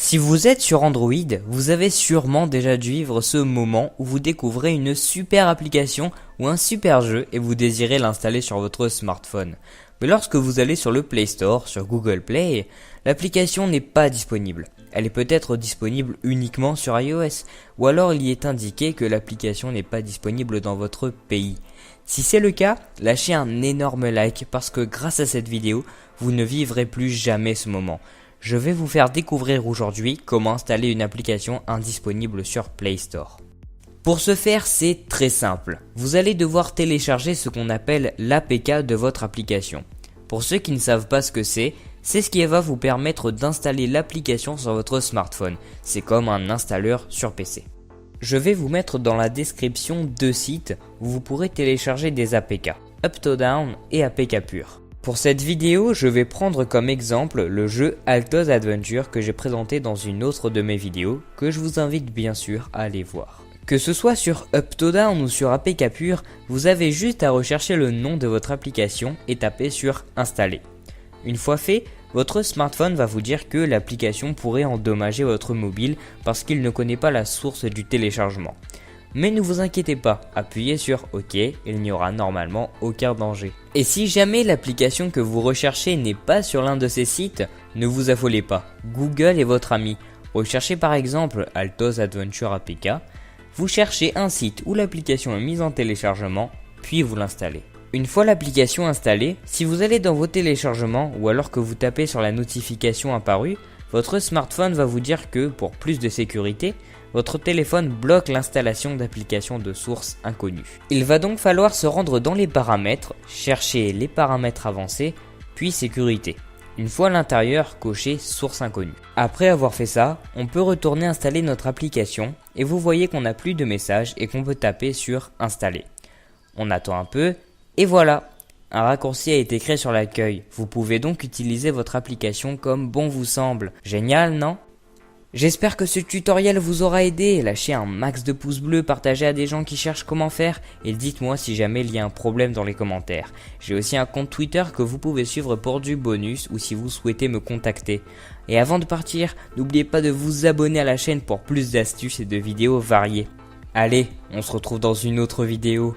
Si vous êtes sur Android, vous avez sûrement déjà dû vivre ce moment où vous découvrez une super application ou un super jeu et vous désirez l'installer sur votre smartphone. Mais lorsque vous allez sur le Play Store, sur Google Play, l'application n'est pas disponible. Elle est peut-être disponible uniquement sur iOS, ou alors il y est indiqué que l'application n'est pas disponible dans votre pays. Si c'est le cas, lâchez un énorme like parce que grâce à cette vidéo, vous ne vivrez plus jamais ce moment. Je vais vous faire découvrir aujourd'hui comment installer une application indisponible sur Play Store. Pour ce faire, c'est très simple. Vous allez devoir télécharger ce qu'on appelle l'APK de votre application. Pour ceux qui ne savent pas ce que c'est ce qui va vous permettre d'installer l'application sur votre smartphone. C'est comme un installeur sur PC. Je vais vous mettre dans la description deux sites où vous pourrez télécharger des APK, UpToDown et APK Pure. Pour cette vidéo, je vais prendre comme exemple le jeu Alto's Adventure que j'ai présenté dans une autre de mes vidéos, que je vous invite bien sûr à aller voir. Que ce soit sur UpToDown ou sur APK Pure, vous avez juste à rechercher le nom de votre application et taper sur Installer. Une fois fait, votre smartphone va vous dire que l'application pourrait endommager votre mobile parce qu'il ne connaît pas la source du téléchargement. Mais ne vous inquiétez pas, appuyez sur OK, il n'y aura normalement aucun danger. Et si jamais l'application que vous recherchez n'est pas sur l'un de ces sites, ne vous affolez pas, Google est votre ami. Recherchez par exemple Alto's Adventure APK, vous cherchez un site où l'application est mise en téléchargement, puis vous l'installez. Une fois l'application installée, si vous allez dans vos téléchargements ou alors que vous tapez sur la notification apparue, votre smartphone va vous dire que, pour plus de sécurité, votre téléphone bloque l'installation d'applications de source inconnues. Il va donc falloir se rendre dans les paramètres, chercher les paramètres avancés, puis sécurité. Une fois à l'intérieur, cochez source inconnue. Après avoir fait ça, on peut retourner installer notre application et vous voyez qu'on n'a plus de messages et qu'on peut taper sur installer. On attend un peu et voilà, un raccourci a été créé sur l'accueil. Vous pouvez donc utiliser votre application comme bon vous semble. Génial, non ? J'espère que ce tutoriel vous aura aidé. Lâchez un max de pouces bleus, partagez à des gens qui cherchent comment faire et dites-moi si jamais il y a un problème dans les commentaires. J'ai aussi un compte Twitter que vous pouvez suivre pour du bonus ou si vous souhaitez me contacter. Et avant de partir, n'oubliez pas de vous abonner à la chaîne pour plus d'astuces et de vidéos variées. Allez, on se retrouve dans une autre vidéo.